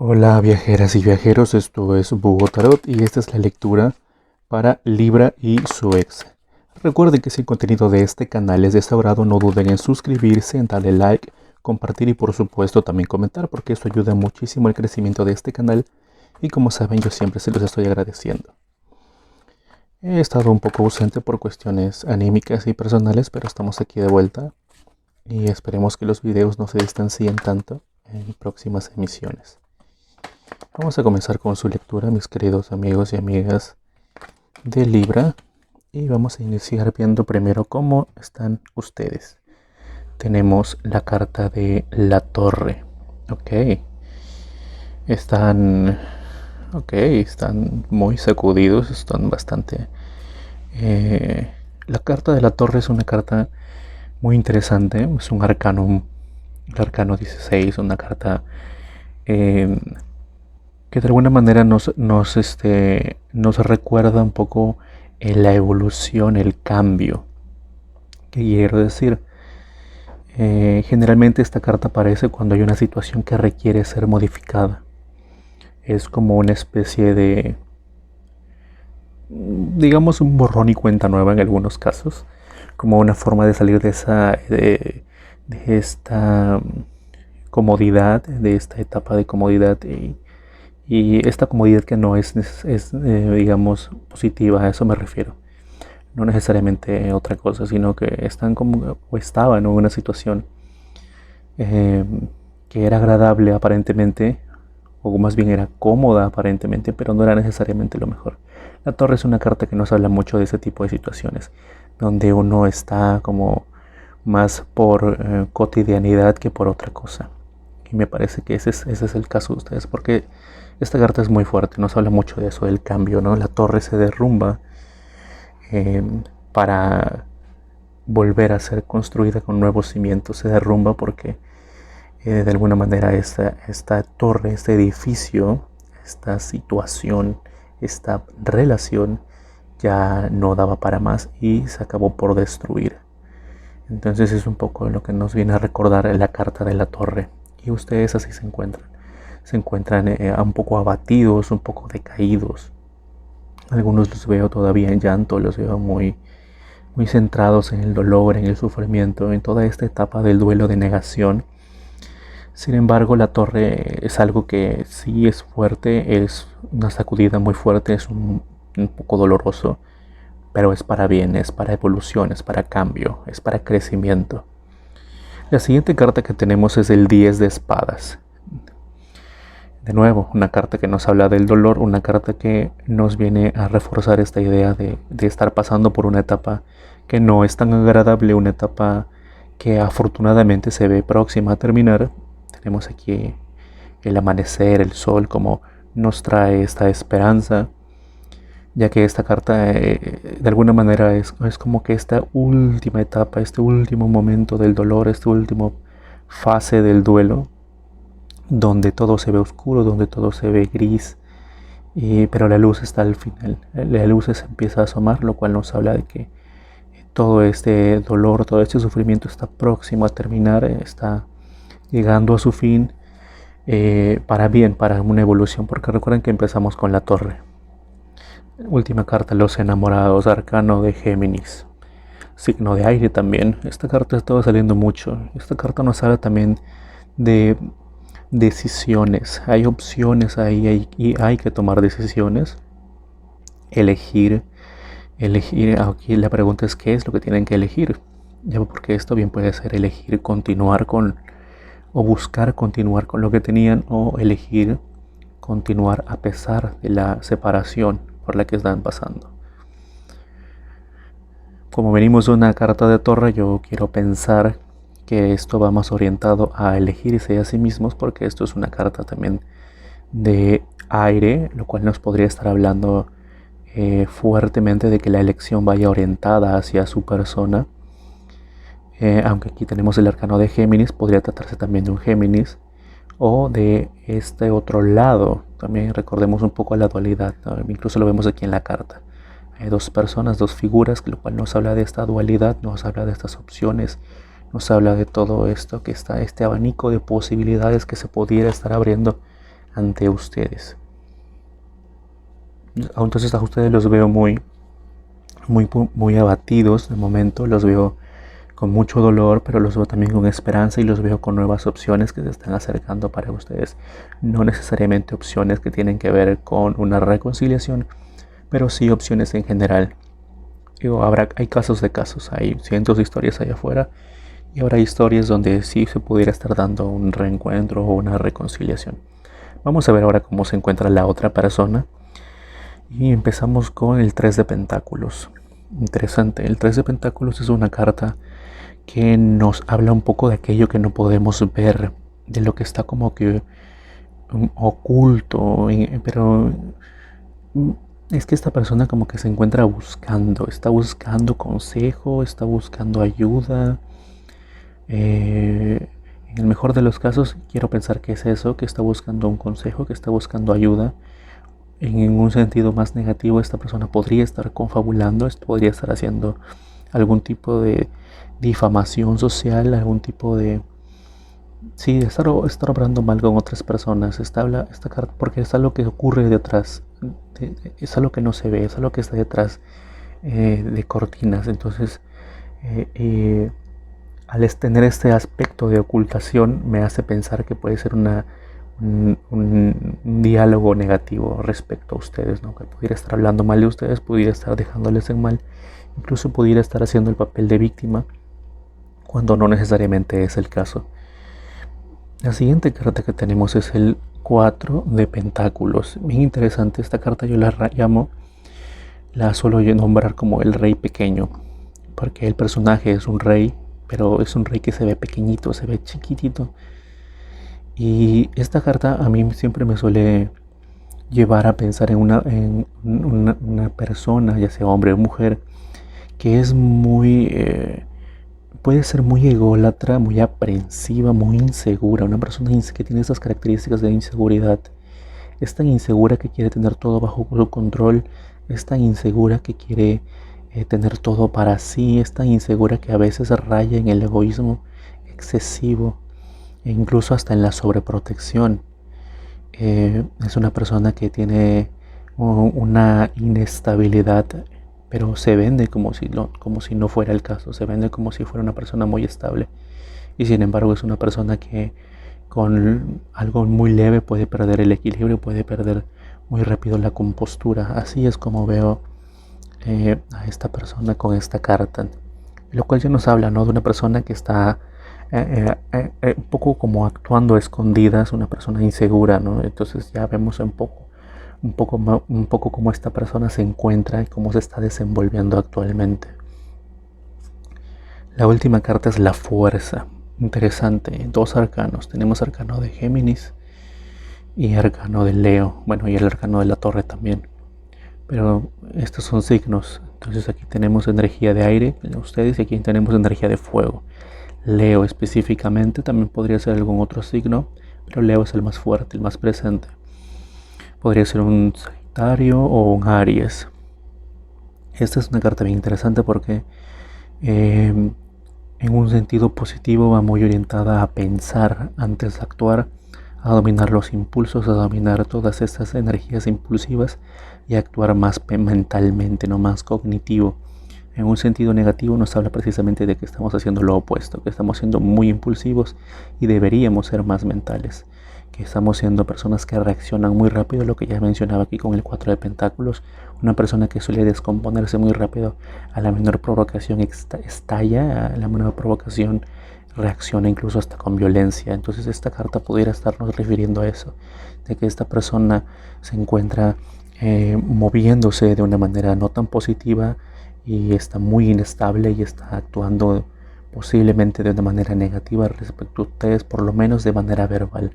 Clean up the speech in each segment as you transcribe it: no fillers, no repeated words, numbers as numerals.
Hola viajeras y viajeros, esto es Búho Tarot y esta es la lectura para Libra y su ex. Recuerden que si el contenido de este canal les desagrado, no duden en suscribirse, en darle like, compartir y por supuesto también comentar, porque esto ayuda muchísimo al crecimiento de este canal y como saben yo siempre se los estoy agradeciendo. He estado un poco ausente por cuestiones anímicas y personales, pero estamos aquí de vuelta y esperemos que los videos no se distancien tanto en próximas emisiones. Vamos a comenzar con su lectura, mis queridos amigos y amigas de Libra, y vamos a iniciar viendo primero cómo están ustedes. Tenemos la carta de la Torre. Ok, están, están muy sacudidos, están bastante... la carta de la Torre es una carta muy interesante, es un arcano, el arcano 16, una carta... que de alguna manera nos recuerda un poco la evolución, el cambio. ¿Qué quiero decir? Generalmente esta carta aparece cuando hay una situación que requiere ser modificada. Es como una especie de, digamos, un borrón y cuenta nueva en algunos casos, como una forma de salir de esta comodidad, de esta etapa de comodidad y esta comodidad que no digamos, positiva, a eso me refiero. No necesariamente otra cosa, sino que están como, o estaban en una situación eh, que era agradable aparentemente, o más bien era cómoda aparentemente, pero no era necesariamente lo mejor. La Torre es una carta que nos habla mucho de ese tipo de situaciones, donde uno está como más por cotidianidad que por otra cosa. Y me parece que ese es el caso de ustedes, porque esta carta es muy fuerte, nos habla mucho de eso, del cambio, ¿no? La torre se derrumba eh, para volver a ser construida con nuevos cimientos, se derrumba porque de alguna manera esta torre, este edificio, esta situación, esta relación ya no daba para más y se acabó por destruir. Entonces es un poco lo que nos viene a recordar la carta de la Torre. Y ustedes así se encuentran. Se encuentran un poco abatidos, un poco decaídos. Algunos los veo todavía en llanto, los veo muy, muy centrados en el dolor, en el sufrimiento, en toda esta etapa del duelo de negación. Sin embargo, la Torre es algo que sí es fuerte, es una sacudida muy fuerte, es un poco doloroso, pero es para bien, es para evolución, es para cambio, es para crecimiento. La siguiente carta que tenemos es el 10 de espadas. De nuevo, una carta que nos habla del dolor, una carta que nos viene a reforzar esta idea de estar pasando por una etapa que no es tan agradable, una etapa que afortunadamente se ve próxima a terminar. Tenemos aquí el amanecer, el sol, como nos trae esta esperanza, ya que esta carta de alguna manera es como que esta última etapa, este último momento del dolor, esta última fase del duelo, donde todo se ve oscuro, donde todo se ve gris, pero la luz está al final, la luz se empieza a asomar, lo cual nos habla de que todo este dolor, todo este sufrimiento está próximo a terminar, está llegando a su fin, para bien, para una evolución, porque recuerden que empezamos con la torre. Última carta, los enamorados, arcano de Géminis, signo de aire también. Esta carta estaba saliendo mucho. Esta carta nos habla también de decisiones. Hay opciones ahí y hay que tomar decisiones. Elegir. Aquí la pregunta es qué es lo que tienen que elegir. Ya, porque esto bien puede ser elegir continuar con, o buscar continuar con lo que tenían, o elegir continuar a pesar de la separación por la que están pasando. Como venimos de una carta de torre, yo quiero pensar que esto va más orientado a elegirse a sí mismos, porque esto es una carta también de aire, lo cual nos podría estar hablando fuertemente de que la elección vaya orientada hacia su persona. Aunque aquí tenemos el arcano de Géminis, podría tratarse también de un Géminis o de este otro lado. También recordemos un poco la dualidad, ¿no? Incluso lo vemos aquí en la carta. Hay dos personas, dos figuras, lo cual nos habla de esta dualidad, nos habla de estas opciones, nos habla de todo esto que está, este abanico de posibilidades que se pudiera estar abriendo ante ustedes. Entonces a ustedes los veo muy abatidos de momento, los veo con mucho dolor, pero los veo también con esperanza y los veo con nuevas opciones que se están acercando para ustedes. No necesariamente opciones que tienen que ver con una reconciliación, pero sí opciones en general. Digo, hay casos de casos, hay cientos de historias allá afuera y habrá historias donde sí se pudiera estar dando un reencuentro o una reconciliación. Vamos a ver ahora cómo se encuentra la otra persona. Y empezamos con el 3 de Pentáculos. Interesante, el 3 de Pentáculos es una carta que nos habla un poco de aquello que no podemos ver, de lo que está como que oculto, pero es que esta persona como que se encuentra está buscando consejo, está buscando ayuda. En el mejor de los casos quiero pensar que es eso, que está buscando un consejo, que está buscando ayuda. En un sentido más negativo, esta persona podría estar confabulando, podría estar haciendo algún tipo de difamación social, algún tipo de... Sí, estar obrando mal con otras personas, esta carta, porque es algo que ocurre detrás, es algo que no se ve, es algo que está detrás de cortinas. Entonces, al tener este aspecto de ocultación, me hace pensar que puede ser un diálogo negativo respecto a ustedes, ¿no? Que pudiera estar hablando mal de ustedes, pudiera estar dejándoles en mal, incluso pudiera estar haciendo el papel de víctima cuando no necesariamente es el caso. La siguiente carta que tenemos es el 4 de Pentáculos. Bien interesante esta carta, yo la suelo nombrar como el rey pequeño, porque el personaje es un rey, pero es un rey que se ve pequeñito, se ve chiquitito. Y esta carta a mí siempre me suele llevar a pensar en una persona, ya sea hombre o mujer, que es puede ser muy ególatra, muy aprensiva, muy insegura. Una persona que tiene esas características de inseguridad. Es tan insegura que quiere tener todo bajo su control. Es tan insegura que quiere tener todo para sí. Es tan insegura que a veces raya en el egoísmo excesivo e incluso hasta en la sobreprotección. Es una persona que tiene una inestabilidad, pero se vende como si no fuera el caso, se vende como si fuera una persona muy estable, y sin embargo es una persona que con algo muy leve puede perder el equilibrio, puede perder muy rápido la compostura. Así es como veo a esta persona con esta carta, lo cual ya nos habla, ¿no?, de una persona que está un poco como actuando a escondidas, una persona insegura, ¿no? Entonces ya vemos un poco cómo esta persona se encuentra y cómo se está desenvolviendo actualmente. La última carta es la fuerza. Interesante, dos arcanos. Tenemos arcano de Géminis y arcano de Leo. Bueno, y el arcano de la Torre también. Pero estos son signos. Entonces aquí tenemos energía de aire, ustedes, y aquí tenemos energía de fuego. Leo específicamente, también podría ser algún otro signo, pero Leo es el más fuerte, el más presente. Podría ser un Sagitario o un Aries. Esta es una carta bien interesante porque en un sentido positivo va muy orientada a pensar antes de actuar, a dominar los impulsos, a dominar todas estas energías impulsivas y a actuar más mentalmente, no más cognitivo. En un sentido negativo nos habla precisamente de que estamos haciendo lo opuesto, que estamos siendo muy impulsivos y deberíamos ser más mentales, que estamos siendo personas que reaccionan muy rápido, lo que ya mencionaba aquí con el 4 de Pentáculos, una persona que suele descomponerse muy rápido, a la menor provocación estalla, a la menor provocación reacciona incluso hasta con violencia. Entonces esta carta pudiera estarnos refiriendo a eso, de que esta persona se encuentra moviéndose de una manera no tan positiva y está muy inestable y está actuando posiblemente de una manera negativa respecto a ustedes, por lo menos de manera verbal.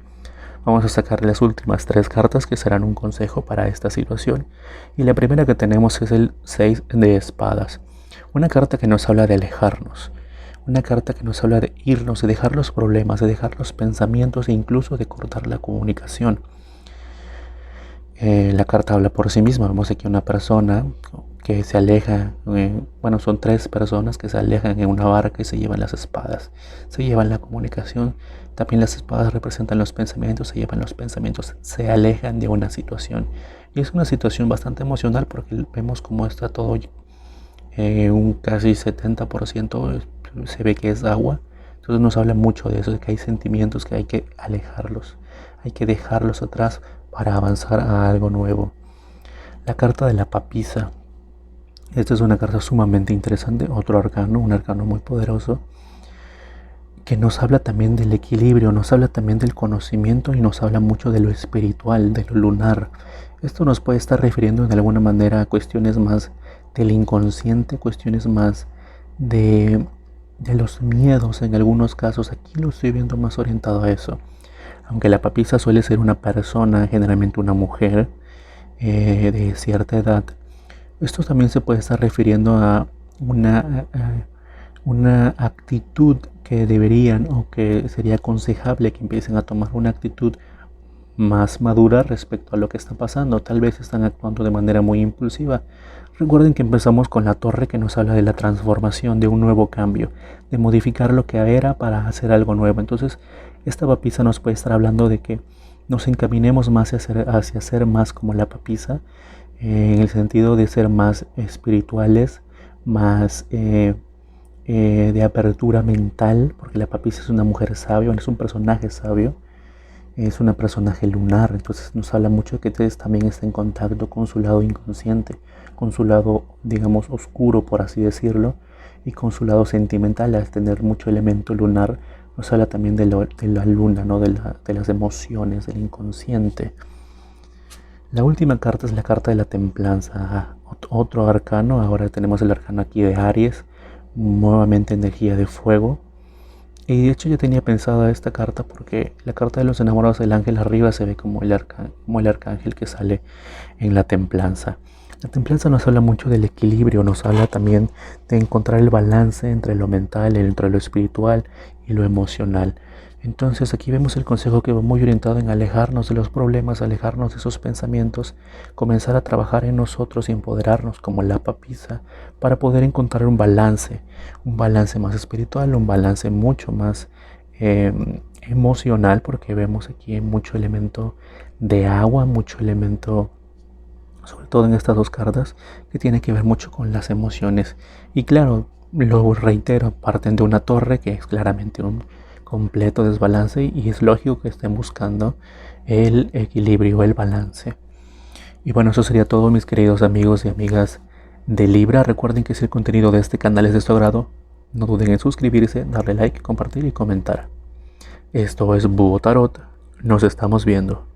Vamos a sacar las últimas 3 cartas que serán un consejo para esta situación. Y la primera que tenemos es el 6 de espadas. Una carta que nos habla de alejarnos. Una carta que nos habla de irnos, de dejar los problemas, de dejar los pensamientos e incluso de cortar la comunicación. La carta habla por sí misma. Vemos aquí una persona que se aleja, bueno, son tres personas que se alejan en una barca y se llevan las espadas, se llevan la comunicación. También las espadas representan los pensamientos, se llevan los pensamientos, se alejan de una situación. Y es una situación bastante emocional porque vemos cómo está todo, un casi 70% se ve que es agua. Entonces nos habla mucho de eso, de que hay sentimientos que hay que alejarlos, hay que dejarlos atrás para avanzar a algo nuevo. La carta de la papisa. Esta es una carta sumamente interesante, otro arcano, un arcano muy poderoso, que nos habla también del equilibrio, nos habla también del conocimiento y nos habla mucho de lo espiritual, de lo lunar. Esto nos puede estar refiriendo de alguna manera a cuestiones más del inconsciente, cuestiones más de los miedos en algunos casos. Aquí lo estoy viendo más orientado a eso. Aunque la papisa suele ser una persona, generalmente una mujer de cierta edad, esto también se puede estar refiriendo a una actitud que deberían o que sería aconsejable que empiecen a tomar una actitud más madura respecto a lo que está pasando. Tal vez están actuando de manera muy impulsiva. Recuerden que empezamos con la torre que nos habla de la transformación, de un nuevo cambio, de modificar lo que era para hacer algo nuevo. Entonces, esta papisa nos puede estar hablando de que nos encaminemos más hacia ser más como la papisa, en el sentido de ser más espirituales, más de apertura mental, porque la papisa es una mujer sabia, es un personaje sabio, es una personaje lunar. Entonces nos habla mucho de que Tess también está en contacto con su lado inconsciente, con su lado, digamos, oscuro, por así decirlo, y con su lado sentimental. Al tener mucho elemento lunar, nos habla también de la luna, ¿no? de las emociones, del inconsciente. La última carta es la carta de la templanza, otro arcano. Ahora tenemos el arcano aquí de Aries, nuevamente energía de fuego. Y de hecho yo tenía pensada esta carta porque la carta de los enamorados del ángel arriba se ve como el arcángel que sale en la templanza. La templanza nos habla mucho del equilibrio, nos habla también de encontrar el balance entre lo mental, entre lo espiritual y lo emocional. Entonces aquí vemos el consejo que va muy orientado en alejarnos de los problemas, alejarnos de esos pensamientos, comenzar a trabajar en nosotros y empoderarnos como la papisa para poder encontrar un balance más espiritual, un balance mucho más emocional, porque vemos aquí mucho elemento de agua, mucho elemento, sobre todo en estas dos cartas, que tiene que ver mucho con las emociones. Y claro, lo reitero, parten de una torre que es claramente un completo desbalance y es lógico que estén buscando el equilibrio, el balance. Y bueno, eso sería todo, mis queridos amigos y amigas de Libra. Recuerden que si el contenido de este canal es de su agrado, no duden en suscribirse, darle like, compartir y comentar. Esto es Búho Tarot. Nos estamos viendo.